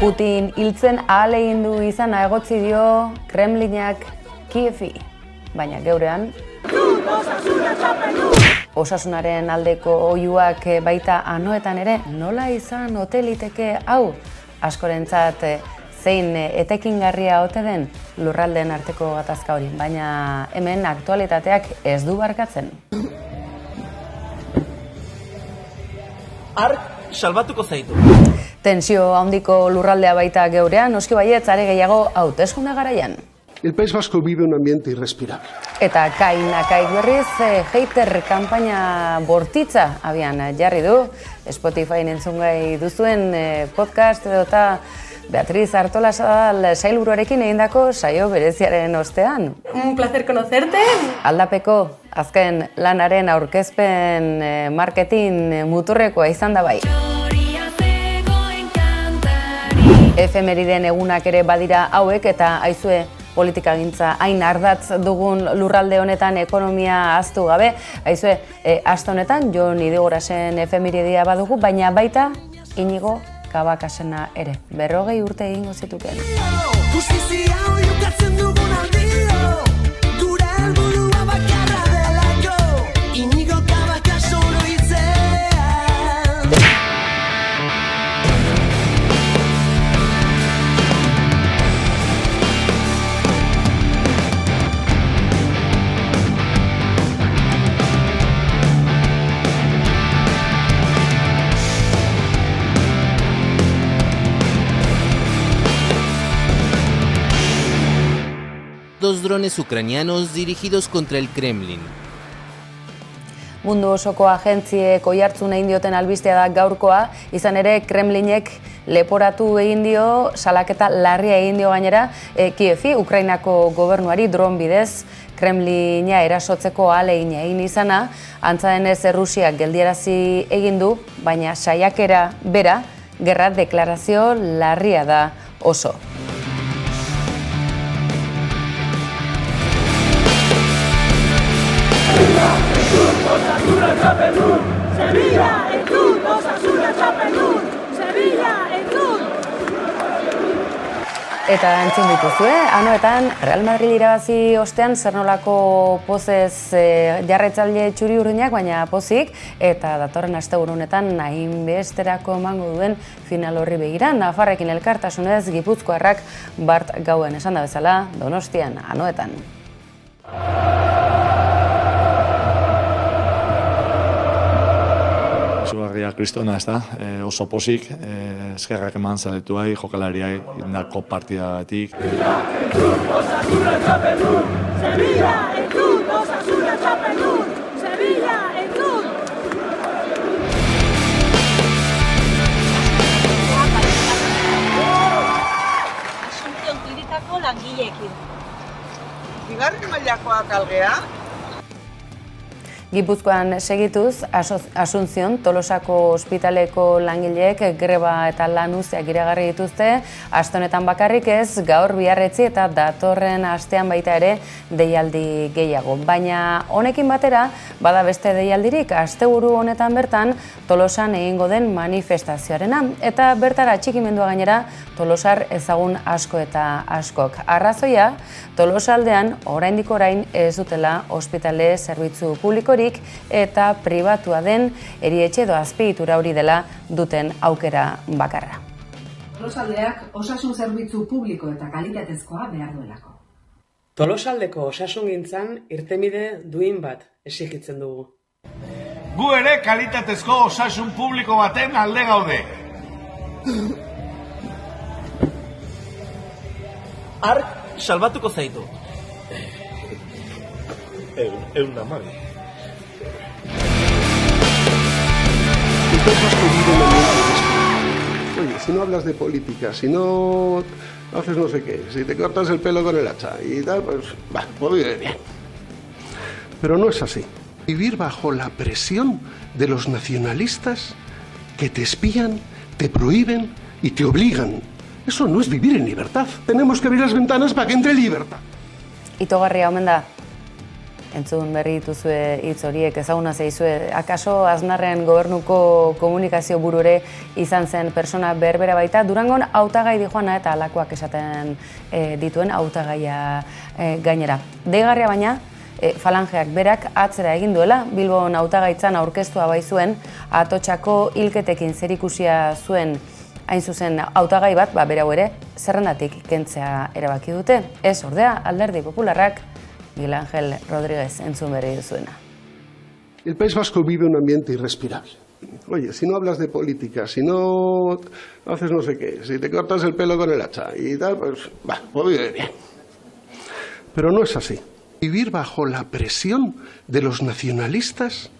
Putin hiltzen ahalegindu izana egotzi dio Kremlinak Kievi, baina geurean osasunaren aldeko oihuak baita anoetan ere, nola izan ote liteke hau askorentzat zein etekingarria ote den lurraldeen arteko gatazka hori, baina hemen aktualitateak ez du barkatzen. Ark salbatuko zaitu. Tensio handiko lurraldea baita geurean, noski baietz are gehiago hauteskunde garaian. El País Vasco vive un ambiente irrespirable. Eta kainakaik berriz, hater kanpaina bortitza abian jarri du. Spotify entzungai duzuen podcast edota Beatriz Artolazabal sailburuarekin egindako saio bereziaren ostean. Un placer conocerte. Aldapeko azken lanaren aurkezpen marketing muturrekoa izan da bai. Efemeriden egunak ere badira hauek eta aizue politikagintza hain ardatz dugun lurralde honetan ekonomia ahaztu gabe. Aizue, aste honetan Jon Idigorasen efemeridia badugu, baina baita Inigo Kabakasena ere. 40 urte egingo zituken. Dos drones ucranianos dirigidos contra el Kremlin. Mundu osoko agentziek oihartzun egin dioten albistea da gaurkoa, izan ere Kremlinek leporatu egin dio, salaketa larria egin dio gainera, Kievi, Ukrainako gobernuari dron bidez, Kremlina erasotzeko ahalegina egin izana, antza denez Errusiak geldiarazi egin du, baina saiakera bera, gerra deklarazio larria da oso. Eta entzun dituzue, anoetan Real Madrid irabazi ostean zer nolako pozez jarraitzaile txuri-urdinak, baina pozik, eta datorren asteburu honetan hainbesterako emango duen final horri begira, nafarrekin elkartasunez gipuzkoarrak bart gauen esan da bezala Donostian, anoetan. Izugarria kristona, ez da, oso pozik, eskerrak eman zaletuai, jokalariai indako partidagatik. Asuncion klinikako langileekin. Bigarren mailakoak algea? Gipuzkoan segituz, Asuncion, Tolosako ospitaleko langileek greba eta lan uzteak iragarri dituzte, aste honetan bakarrik ez, gaur biharretzi eta datorren astean baita ere deialdi gehiago. Baina honekin batera, bada beste deialdirik, asteburu honetan bertan Tolosan egingo den manifestazioarena, eta bertara atxikimendua gainera Tolosar ezagun asko eta askok. Arrazoia, Tolosaldean oraindik orain ez dutela ospitale zerbitzu publikorik eta pribatua den erietxe edo azpiegitura hori dela duten aukera bakarra. Tolosaldeak osasun zerbitzu publiko eta kalitatezkoa behar duelako. Tolosaldeko osasungintzan irtenbide duin bat exigitzen dugu. Gu ere kalitatezko osasun publiko baten alde gaude. Ark salbatuko zaitu. Egun amari. El País Vasco vive un ambiente irrespirable. Oye, si no hablas de política, si no haces no sé qué, si te cortas el pelo con el hacha y tal, pues vive bien. Pero no es así. Vivir bajo la presión de los nacionalistas que te espían, te prohíben y te obligan. Eso no es vivir en libertad. Tenemos que abrir las ventanas para que entre libertad. Itogarria omen da. entzun berri dituzue hitz horiek ezaguna zaizue. Akaso Aznarren gobernuko komunikazio buru ere izan zen persona berbera baita, Durangon hautagai dijoana eta halakoak esaten dituen hautagaia gainera. Deigarria baina, Falangeak berak atzera egin duela, Bilbon hautagaitzan aurkeztua baizuen, Atotxako hilketekin zerikusia zuen hain zuzen hautagai bat, berau ere, zerrendatik kentzea erabaki dute. Ez ordea, Alderdi Popularrak, Miguel Ángel Rodríguez entzun berri duzuena. El País Vasco vive un ambiente irrespirable. Oye, si no hablas de política, si no haces no sé qué, si te cortas el pelo con el hacha y tal, pues vive bien. Pero no es así. Vivir bajo la presión de los nacionalistas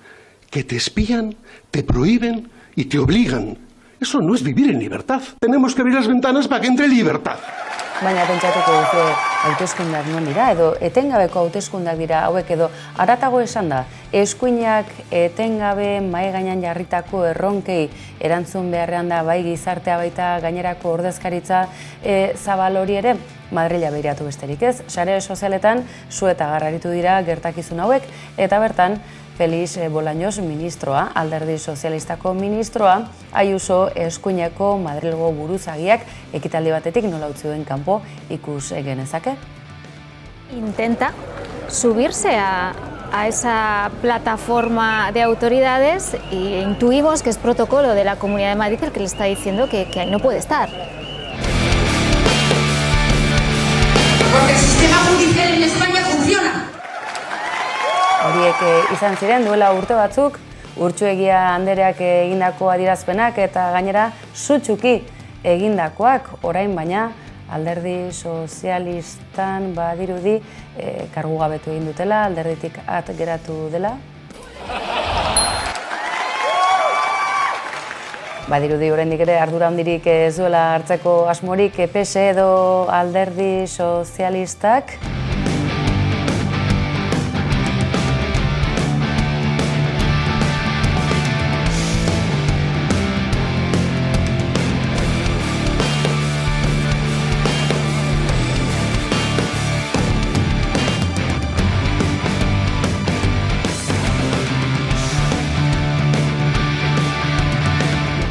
que te espían, te prohíben y te obligan. Eso no es vivir en libertad. Tenemos que abrir las ventanas para que entre libertad. Baina pentsatuko duzu hauteskundeak non dira, edo etengabeko hauteskundeak dira hauek, edo haratago esan da, eskuinak etengabe mahai gainean jarritako erronkei erantzun beharrean da bai gizartea baita gainerako ordezkaritza zabal hori ere, Madrila begiratu besterik ez. Sare sozialetan su eta garraritu dira gertakizun hauek, eta bertan Felix Bolaños ministroa, Alderdi Sozialistako ministroa, Ayuso eskuineko Madrilgo buruzagiak ekitaldi batetik nola utzi duen kanpo ikus genezake. Intenta subirse a esa plataforma de autoridades e intuimos que es protocolo de la Comunidad de Madrid el que le está diciendo que ahí no puede estar. Porque el sistema judicial en España funciona. Horiek izan ziren duela urte batzuk, Urtsuegia Andereak egindako adierazpenak eta gainera sutsuki egindakoak, orain baina Alderdi Sozialistan badirudi kargugabetu egin dutela, alderditik at geratu dela. Badirudi oraindik ere ardura handirik ez duela hartzeko asmorik PS edo Alderdi Sozialistak.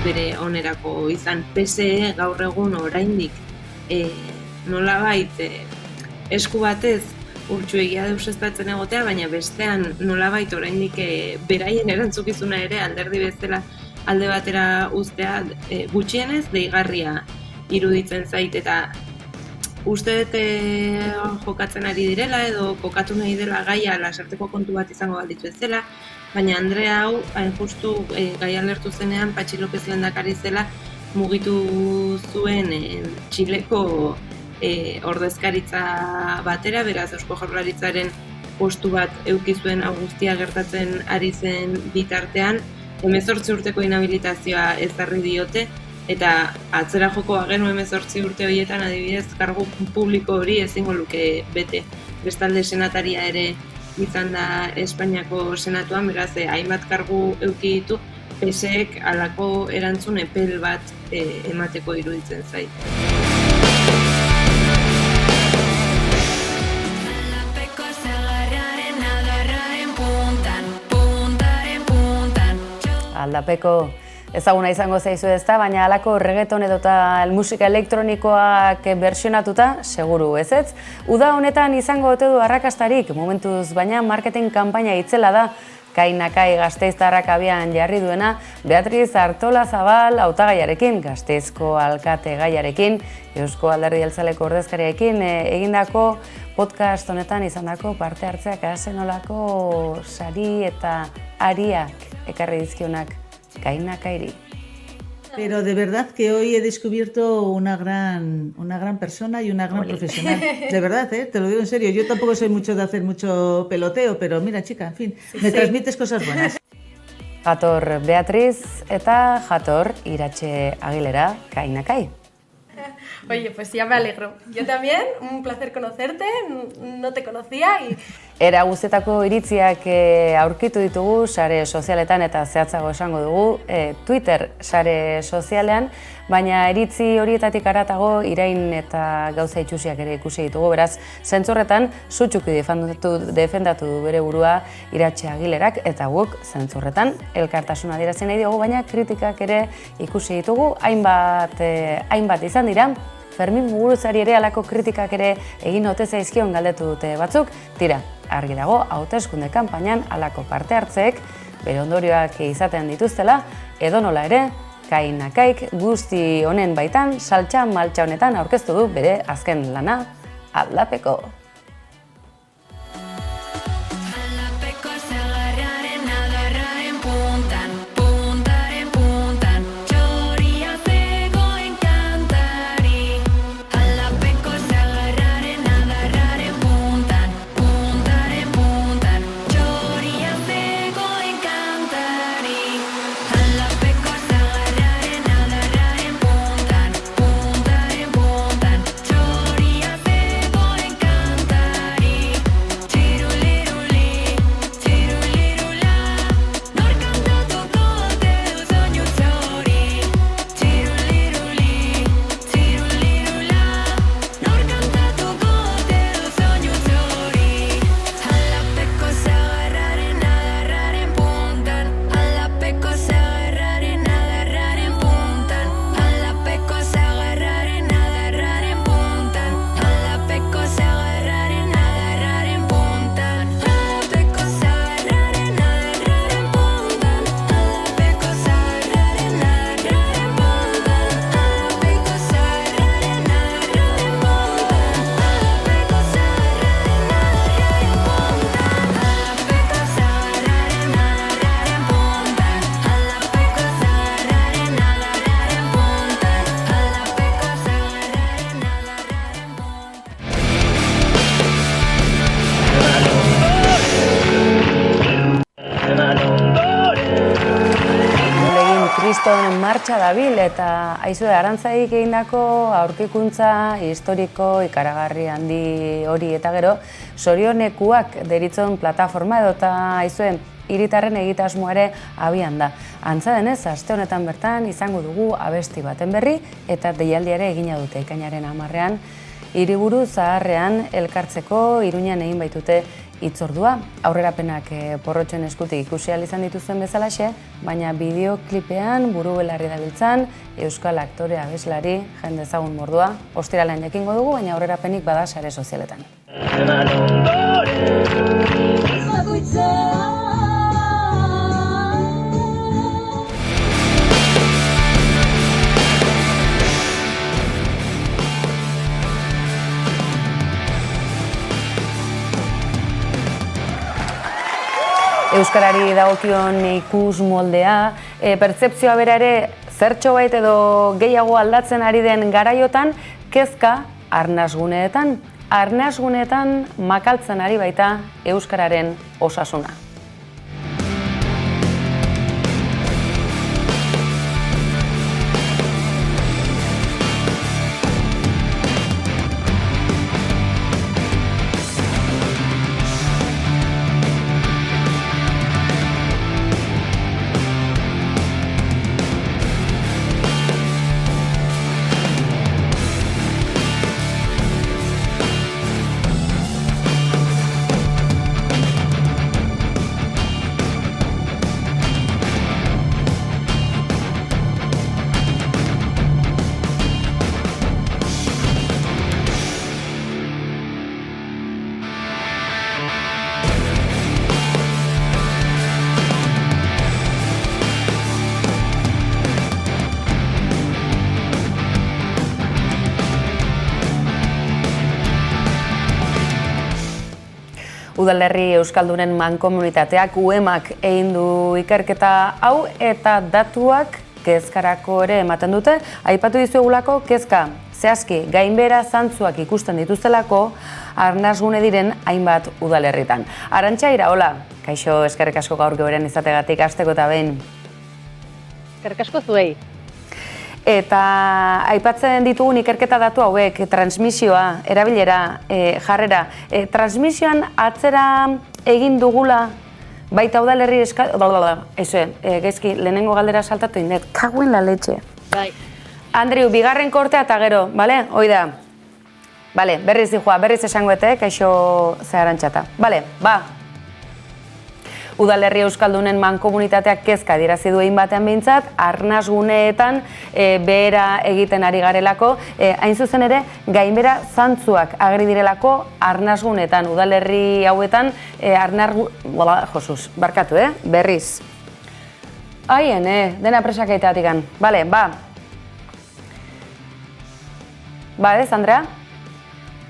Bere onerako izan PSE gaur egun oraindik nolabait esku batez Urtsuegia deuseztatzen egotea, baina bestean nolabait oraindik beraien erantzukizuna ere alderdi bezala alde batera uztea gutxienez deigarria iruditzen zait, eta uste dut jokatzen ari direla edo kokatu nahi dela gaia lasarteko kontu bat izango balditzu ez dela, baina Andrea hau, justu gaia lertu zenean, Patxi López lehendakari zela mugitu zuen Txileko ordezkaritza batera, beraz Eusko Jaurlaritzaren postu bat eduki zuen hau guztia gertatzen ari zen bitartean, 18 urteko inhabilitazioa ezarri diote, eta atzera joko agenu 18 urte horietan adibidez kargu publiko hori ezingo luke bete. Bestalde senataria ere izan da Espainiako senatuan, beraz hainbat kargu eduki ditu, PSEk halako erantzun epel bat emateko iruditzen zait. Aldapeko ezaguna izango zaizu ezta, baina halako reggaeton edota musika elektronikoak bertsionatuta, seguru ezetz. Uda honetan izango ote du arrakastarik, momentuz baina marketing kanpaina itzela da, Kainakai Gasteiztarrak abian jarri duena, Beatriz Artolazabal hautagaiarekin, Gasteizko alkate gaiarekin, Eusko Alderdi Jeltzaleko ordezkariarekin egindako podcast honetan izandako parte hartzeak zenolako sari eta ariak ekarri dizkionak Kainakairi. Pero de verdad que hoy he descubierto una gran persona y una gran profesional. De verdad, te lo digo en serio. Yo tampoco soy mucho de hacer mucho peloteo, pero mira, chica, en fin, me transmites cosas buenas. Jator Beatriz eta jator Iratxe Agilera Kainakai. Oye, pues ya me alegro. Yo también, un placer conocerte, no te conocía y... Era guztetako iritziak aurkitu ditugu sare sozialetan eta zehatzago esango dugu Twitter sare sozialean, baina iritzi horietatik haratago irain eta gauza itxusiak ere ikusi ditugu, beraz, zentzurretan sutsuki defendatu du bere burua Iratxe Agilerak, eta guk zentzurretan elkartasuna adierazi nahi diogu, baina kritikak ere ikusi ditugu, hainbat izan dira. Fermin Muguruzari ere halako kritikak ere egin ote zaizkion galdetu dute batzuk, tira, argi dago hauteskunde kanpainan halako parte hartzeek bere ondorioak izaten dituztela, edonola ere, Kainakaik guzti honen baitan, saltxa maltxa honetan aurkeztu du bere azken lana, Aldapeko. Kriston martxa dabil eta aizue Arantzaik egindako aurkikuntza historiko ikaragarri handi hori eta gero sorionekuak deritzon plataforma edo eta aizue hiritarren egitasmoa ere abian da. Antza denez, aste honetan bertan izango dugu abesti baten berri eta deialdiare egina dute ekainaren 10ean hiriburu zaharrean elkartzeko Iruñan egin baitute hitzordua. Aurrerapenak porrotxoen eskutik ikusi ahal izan dituzuen bezalaxe, baina bideoklipean buru belarri dabiltzan euskal aktore abeslari jende ezagun mordua. Ostiralean jakingo dugu, baina aurrerapenik bada sare sozialetan. Euskarari dagokion ikus moldea, pertzepzioa bera ere zertxo bait edo gehiago aldatzen ari den garaiotan, kezka arnasguneetan makaltzen ari baita euskararen osasuna. Udalerri Euskaldunen mankomunitateak UEMak egin du ikerketa hau eta datuak kezkarako ere ematen dute. Aipatu dizuegulako kezka zehazki gainbehera zantzuak ikusten dituztelako arnasgune diren hainbat udalerritan. Arantxa Iraola, kaixo, eskerrik asko gaur geuren izategatik hasteko eta behin. Eskerrik asko zuei. Eta aipatzen ditugun ikerketa datu hauek, transmisioa, erabilera, jarrera. Transmisioan atzera egin dugula, baita udalerri gaizki, lehenengo galdera saltatu indet, kaguen la letxe. Bai, Andriu, bigarren kortea eta gero, bale? Hoi da. Bale, berriz dijoa, berriz esangoete, kaixo zeharantxata. Bale, ba. Udalerri Euskaldunen mankomunitateak kezka adierazi du batean behintzat, arnasguneetan behera egiten ari garelako, hain zuzen ere, gainbera zantzuak agri direlako arnasguneetan, udalerri hauetan, barkatu, berriz. Haien, dena presak egiteatikan. Bale, ba. Ba ez, Andrea?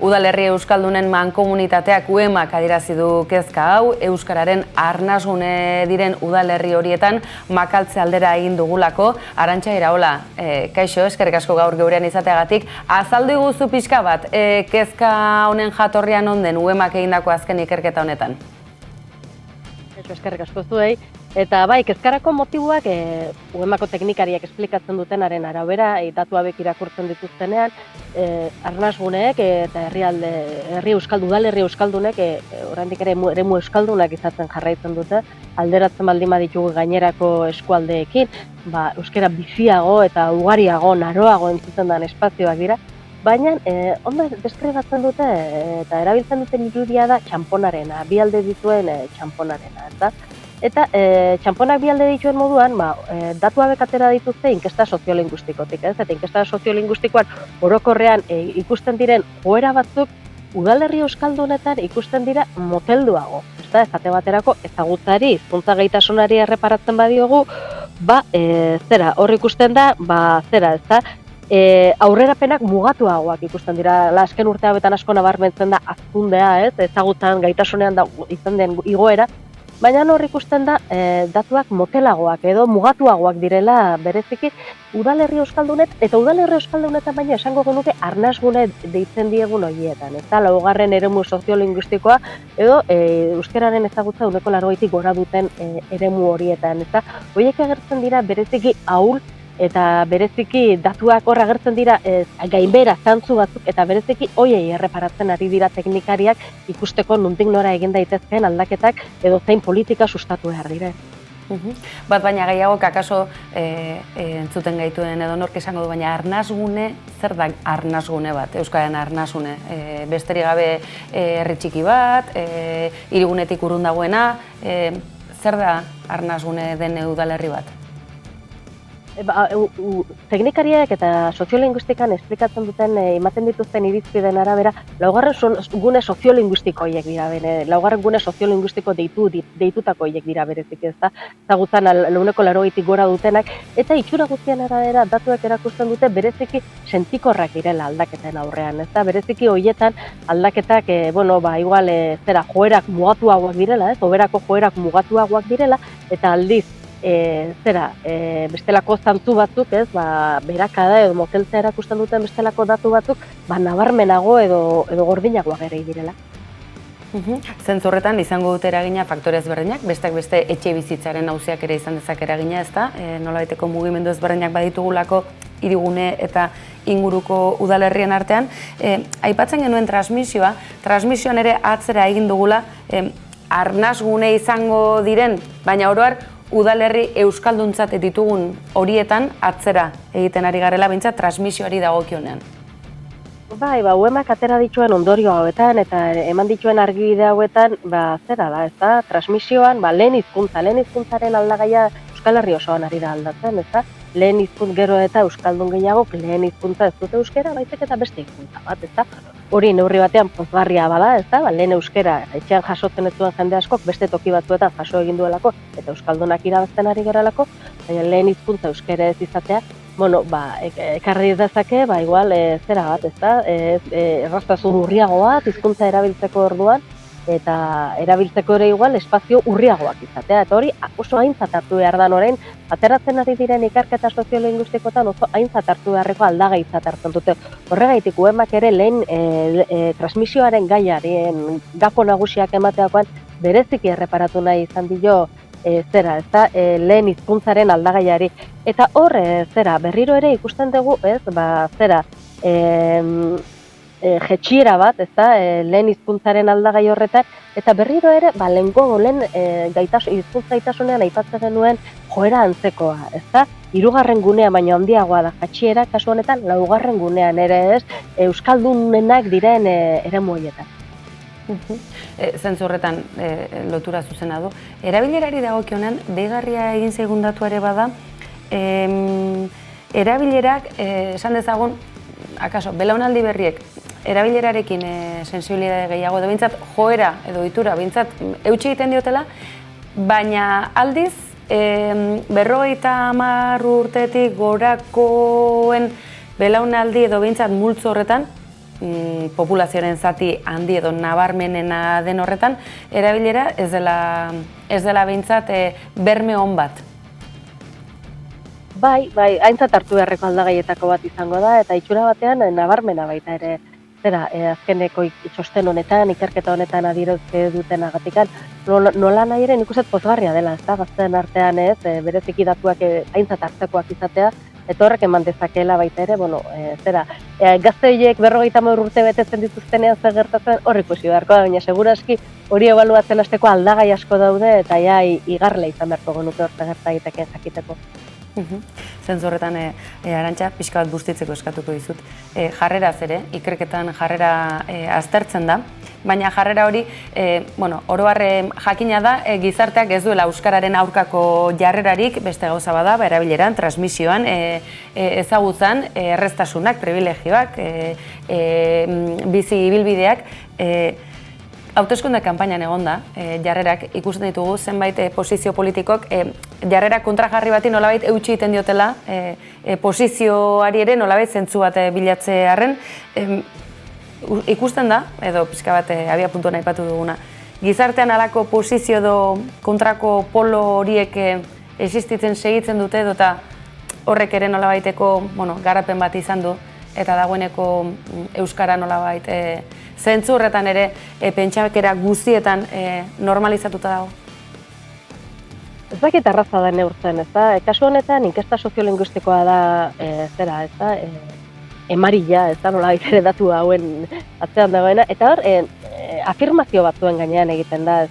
Udalerri Euskaldunen mankomunitateak UEMak adierazi du kezka hau, Euskararen arnasgune diren udalerri horietan makaltze aldera egin dugulako. Arantxa Iraola, kaixo, eskerrik asko gaur geurean izateagatik. Azaldu iguzu pixka bat, kezka honen jatorrian onden UEMak egindako azken ikerketa honetan? Eskerrik asko zuei. Eta bai, kezkarako motibuak UEMako teknikariak esplikatzen dutenaren arabera, datu hauek irakurtzen dituztenean, arnasguneek eta udalerri euskaldunek oraindik ere eremu euskaldunak izaten jarraitzen dute, alderatzen baldin baditugu gainerako eskualdeekin, euskara biziago eta ugariago, naroago entzuten den espazioak dira, baina ondo deskribatzen dute eta erabiltzen duten irudia da txamponarena, bi alde dituen txamponarena, Eta txamponak bi alde dituen moduan, datu hauek atera dituzte inkesta soziolinguistikotik, eta inkesta soziolinguistikoan orokorrean ikusten diren joera batzuk udalerri euskaldunetan ikusten dira motelduago. Esate baterako ezagutzari, hizkuntza gaitasunari erreparatzen badiogu, hor ikusten da, aurrerapenak mugatuagoak ikusten dira, azken urte hauetan asko nabarmentzen da hazkundea, ezagutzan gaitasunean izan den igoera, baina hor ikusten da datuak motelagoak edo mugatuagoak direla bereziki udalerri euskaldunet, eta udalerri euskaldunetan baina esango genuke arnasgune deitzen diegun horietan, eta laugarren eremu soziolinguistikoa edo euskararen ezagutza 80%tik gora duten eremu horietan, eta horiek agertzen dira bereziki ahul eta bereziki datuak hor agertzen dira gainbera zantzu batzuk eta bereziki hoiei erreparatzen ari dira teknikariak ikusteko nondik nora egin daitezkeen aldaketak edo zein politika sustatu behar dira. Bat baina gehiago kakaso entzuten gaituen edo nork esango du, baina arnasgune, zer da arnasgune bat, Euskararen arnasgune? Besterik gabe herri txiki bat, hirigunetik urrun dagoena, zer da arnasgune den udalerri bat? Teknikariak eta soziolinguistikan esplikatzen duten ematen dituzten irizpideen arabera, laugarren gune soziolinguistiko horiek dira, laugarren gune soziolinguistiko deitutako horiek dira berezik ez da, ezagutzan 80%tik gora dutenak, eta itxura guztien arabera datuak erakusten dute bereziki sentikorrak direla aldaketen aurrean, ez da, bereziki horietan aldaketak, igual joerak mugatuagoak direla, oberako joerak mugatuagoak direla, eta aldiz, bestelako zantzu batzuk, berakada edo moteltzea erakusten duten bestelako datu batzuk, nabarmenago edo gordinagoak ere direla. Zentzurretan izango dute eragina faktore ezberdinak, besteak beste etxe bizitzaren auziak ere izan dezak eragina, ez da? Nolabaiteko mugimendu ezberdinak baditugulako hirigune eta inguruko udalerrien artean. Aipatzen genuen transmisioan ere atzera egin dugula, arnasgune izango diren, baina oro har, udalerri euskalduntzat ditugun horietan atzera egiten ari garela behintzat transmisioari dagokionean. UEMak atera dituen ondorio hauetan eta eman dituen argibide hauetan, transmisioan lehen hizkuntzaren aldagaia Euskal Herri osoan ari da aldatzen, ez da? Lehen hizkuntz gero eta euskaldun gehiagok lehen hizkuntza ez dute euskera, baizik eta beste hizkuntza bat, ez da? Hori neurri batean pozgarria bada, ez da? Lehen euskera etxean jasotzen ez duen jende askok beste toki batzuetan jaso egin duelako eta euskaldunak irabazten ari geralako, baina lehen hizkuntza euskera ez izatea, ekarri dezake, igual zera bat, ez da? Erraztasun urriago bat hizkuntza erabiltzeko orduan, eta erabiltzeko ere igual espazio urriagoak izatea. Eta hori oso aintzat hartu behar da orain, ateratzen ari diren ikerketa soziolinguistikoetan oso aintzat hartu beharreko aldagaitzat hartzen dute. Horregaitik UEMak ere lehen transmisioaren gaiaren gako nagusiak emateakoan bereziki erreparatu nahi izan dio lehen hizkuntzaren aldagaiari. Eta hor berriro ere ikusten dugu, jetxiera bat, lehen hizkuntzaren aldagai horretan, eta berriro ere, lehen hizkuntza gaitasunean aipatzen genuen joera antzekoa, hirugarren gunean baino handiagoa da jetxiera, kasu honetan, laugarren gunean ere ez, euskaldunenak diren eremu horietan. Zentzu horretan lotura zuzena du. Erabilerari dagokionean, deigarria egin zaigun datua ere bada, erabilerak, esan dezagun, akaso, belaunaldi berriek, erabilerarekin sensibilitate gehiago edo bintzat joera edo ohitura bintzat eutsi egiten diotela, baina aldiz 50 urtetik gorakoen belaunaldi edo bintzat multzo horretan, populazioaren zati handi edo nabarmenena den horretan, erabilera ez dela bintzat berme on bat. Bai, aintzat hartu beharreko aldagaietako bat izango da, eta itxura batean nabarmena baita ere, azkeneko txosten honetan, ikerketa honetan adierazi dutenagatikan, nola nahi ere nik uste pozgarria dela, gazteen artean ez, bereziki datuak aintzat hartzekoak izatea, eta horrek eman dezakeela baita ere, gazte horiek 50 urte betetzen dituztenean zer gertatzen horrik ikusi beharko da, baina seguraski hori ebaluatzen hasteko aldagai asko daude, eta igarle izan beharko genuke hor zer gerta egiteke jakiteko. Zentzu horretan, Arantxa, pixka bat bustitzeko eskatuko dizut. Jarreraz ere, ikerketan jarrera aztertzen da, baina jarrera hori, oro har jakina da, gizarteak ez duela euskararen aurkako jarrerarik, beste gauza bada, erabileran, transmisioan, ezagutzan, erreztasunak, privilegioak, bizi ibilbideak, hauteskunde kanpainan egonda, jarrerak ikusten ditugu zenbait posizio politikok jarrera kontrajarri bati nolabait eutsi egiten diotela, posizioari ere nolabait zentzu bat bilatzearren, ikusten da, edo pixka bat abiapuntuan aipatu duguna, gizartean halako posizio edo kontrako polo horiek existitzen segitzen dute edo eta horrek ere nolabaiteko garapen bat izan du, eta dagoeneko euskara nolabait zentzu horretan ere pentsakera guztietan normalizatuta dago. Ez dakit arraza da neurtzen, kasu honetan inkesta soziolinguistikoa da emarila, nolabait ere datu hauen atzean dagoena, eta hor afirmazio batzuen gainean egiten da,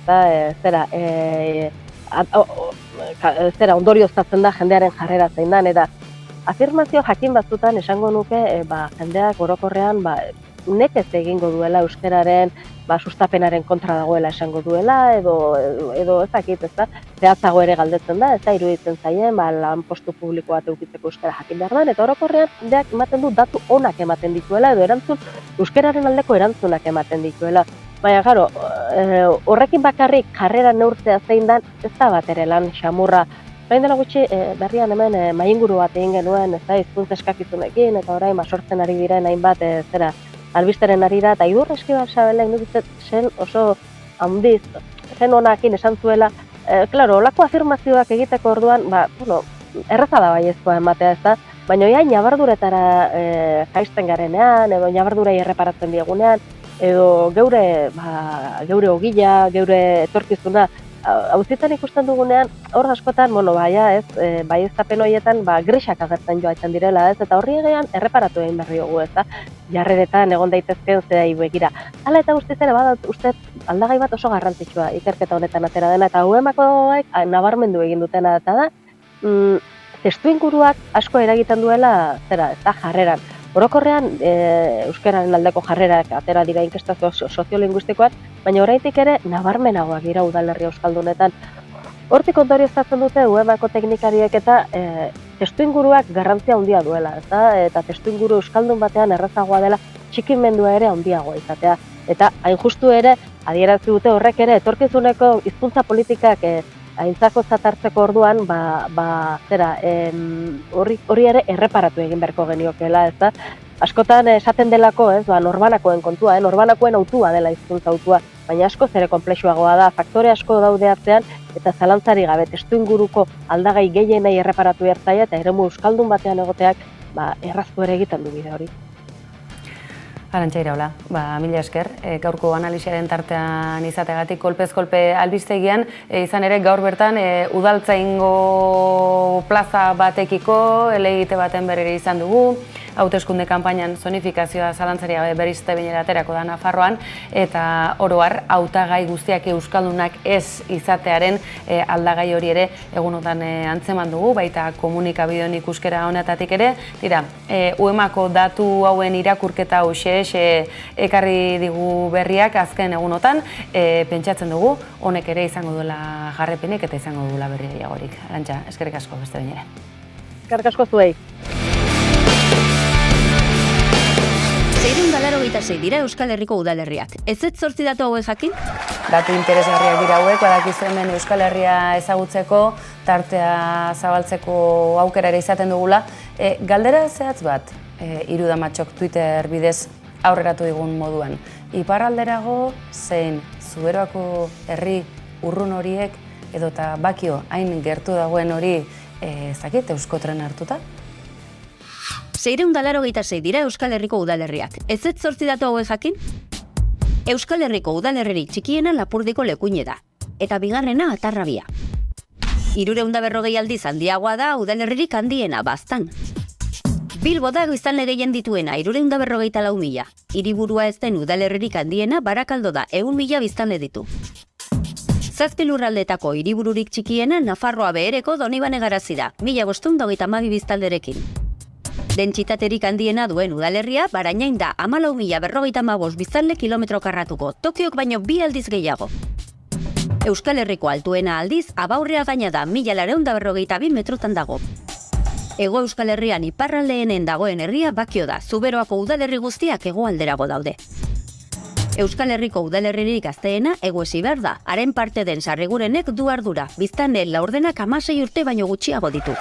ondorioztatzen da jendearen jarrera zein dan, eta afirmazio jakin batzutan esango nuke jendeak orokorrean nekez egingo duela euskararen sustapenaren kontra dagoela esango duela, edo ez dakit, zehatzago ere galdetzen da, iruditzen zaien, lanpostu publiko bat edukitzeko euskara jakin behar da, eta orokorrean jendeak ematen du datu onak ematen dituela, edo euskararen aldeko erantzunak ematen dituela. Baina, horrekin bakarrik jarrera neurtzea zein dan, ez da bat ere lan xamurra. Orain dela gutxi, berrian hemen mainguru bat egin genuen, hizkuntza eskakizunekin, eta orain sortzen ari diren hainbat, albisteren arira, eta Idurre Eskibal Sabelek nukitzen zen oso handiz, zen honakin esan zuela, olako afirmazioak egiteko orduan, erraza da baiezkoa ematea ez da, baina nabarduretara jaisten garenean, edo nabardurai erreparatzen diegunean, edo geure ogila, geure etorkizuna, hauzitan ikusten dugunean, hor askotan, baieztapen horietan grisak agertzen joaiten direla, eta horri egean erreparatu egin berri dugu, jarreretan egon daitezkeen zedai begira. Hala eta guztiz ere uste aldagai bat oso garrantzitsua ikerketa honetan atera dena, eta UEMakoek nabarmendu egin dutena eta da, testuinguruak asko eragiten duela jarreran. Orokorrean, euskararen aldeko jarrerak atera dira inkesta soziolinguistikoak, baina oraindik ere nabarmenagoak dira udalerri euskaldunetan. Hortik ondorioztatzen dute UEMako teknikariek eta testuinguruak garrantzia handia duela, eta testuinguru euskaldun batean errazagoa dela txikimendua ere handiagoa izatea. Eta hain justu ere, adierazi dute horrek ere etorkizuneko hizkuntza politikak aintzakotzat hartzeko orduan, hori ere erreparatu egin beharko geniokeela, askotan esaten delako, norbanakoen kontua, norbanakoen autua dela hizkuntza autua, baina askoz ere konplexuagoa da, faktore asko daude atzean, eta zalantzari gabe testuinguruko aldagai gehienei erreparatu bertzaia, eta eremu euskaldun batean egoteak erraztu ere egiten du bide hori. Arantxa Iraola, mila esker, gaurko analisiaren tartean izategatik kolpez-kolpe albistegian, izan ere gaur bertan udaltzaingo plaza batekiko helegite baten berri izan dugu, hauteskunde kanpainan zonifikazioa zalantzaria berizte binera aterako da Nafarroan, eta oroar hautagai guztiak euskaldunak ez izatearen aldagai hori ere egunotan antzeman dugu, baita komunikabideon ikuskera honetatik ere. Tira, UEMako datu hauen irakurketa hoxe ekarri digu berriak azken egunotan, pentsatzen dugu, honek ere izango duela jarrepenik eta izango duela berri gehiagorik. Arantxa, eskerrik asko beste behin ere. Eskerrik asko zuei. 686 dira Euskal Herriko udalerriak. Ez 8 datu hauek jakin? Datu interesgarriak dira hauek, badakizu hemen Euskal Herria ezagutzeko, tartea zabaltzeko aukera ere izaten dugula. Galdera zehatz bat, Irudamatxok Twitter bidez aurreratu digun moduan. Iparralderago zein Zuberoako herri urrun horiek edota Bakio hain gertu dagoen hori ezakit Euskotren hartuta? 686 dira Euskal Herriko udalerriak. Ez 8 datu hauek jakin? Euskal Herriko udalerririk txikiena Lapurdiko Lekuine da, eta bigarrena Atarrabia. 340 aldiz handiagoa da udalerririk handiena Baztan. Bilbo da biztanle gehien dituena 344.000. Hiriburua ez den udalerririk handiena Barakaldo da 100.000 biztanle ditu. 7 lurraldeetako hiribururik txikiena Nafarroa Behereko Donibane Garazi da, 1532 biztanlerekin. Dentsitaterik handiena duen udalerria Barainain da 14.055 biztanle kilometro karratuko, Tokiok baino 2 aldiz gehiago. Euskal Herriko altuena aldiz Abaurrea gaina da 1.442 metrotan dago. Hego Euskal Herrian iparraldeenen dagoen herria Bakio da, Zuberoako udalerri guztiak hegoalderago daude. Euskal Herriko udalerririk gazteena Hego Esiber da, haren parte den Sarrigurenek du ardura, biztanleen laurdenak 16 urte baino gutxiago ditu.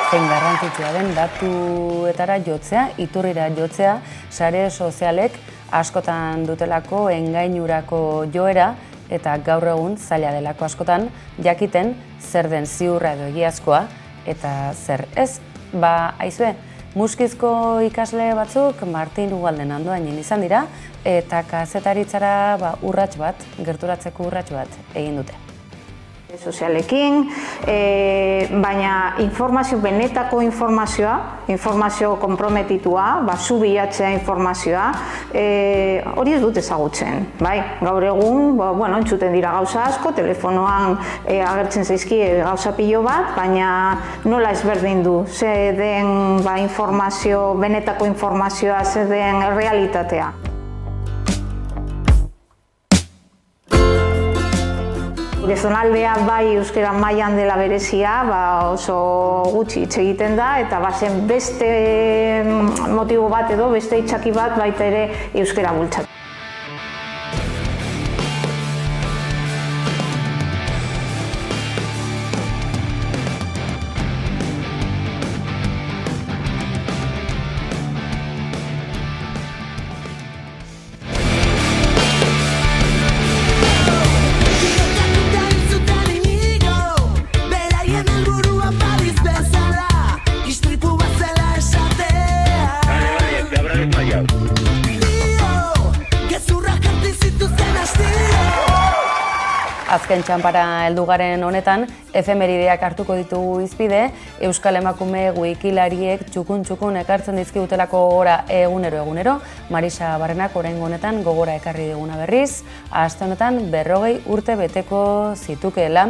Zein garrantzitsua den datuetara jotzea, iturrira jotzea, sare sozialek askotan dutelako engainurako joera eta gaur egun zaila delako askotan jakiten zer den ziurra edo egiazkoa eta zer ez. Aizue, Muskizko ikasle batzuk Martin Ugalden Andoainen izan dira eta kazetaritzara urrats bat, gerturatzeko urrats bat egin dute. Sozialekin, baina benetako informazio konprometitua, zu bilatzea informazioa, hori ez dut ezagutzen. Gaur egun, entzuten dira gauza asko, telefonoan agertzen zaizkie gauza pilo bat, baina nola ezberdin du, ze den benetako informazioa, ze den realitatea. Gezonaldea euskara mailan dela berezia, oso gutxi hitz egiten da, eta bazen beste motibo bat edo, beste itxaki bat baita ere euskara bultzatu. Azken txanpara heldugaren honetan, efemerideak hartuko ditugu izpide, Euskal Emakume wikilariek txukun ekartzen dizkigutelako gogora egunero. Marisa Barrenak oraingo honetan gogora ekarri diguna berriz, aste honetan 40 urte beteko zitukeela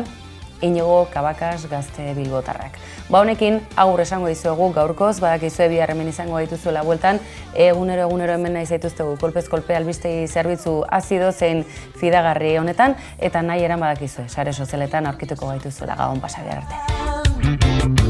Inigo Cabacas gazte bilbotarrak. Honekin, agur esango dizuegu gaurkoz, badakizue bihar hemen izango dituzuela bueltan, egunero hemen nahi zaituztegu kolpez kolpe albistegi zerbitzu azido zein fidagarri honetan, eta nahi eran badakizue, sare sozialetan aurkituko gaituzuela Gabon pasa bihar arte.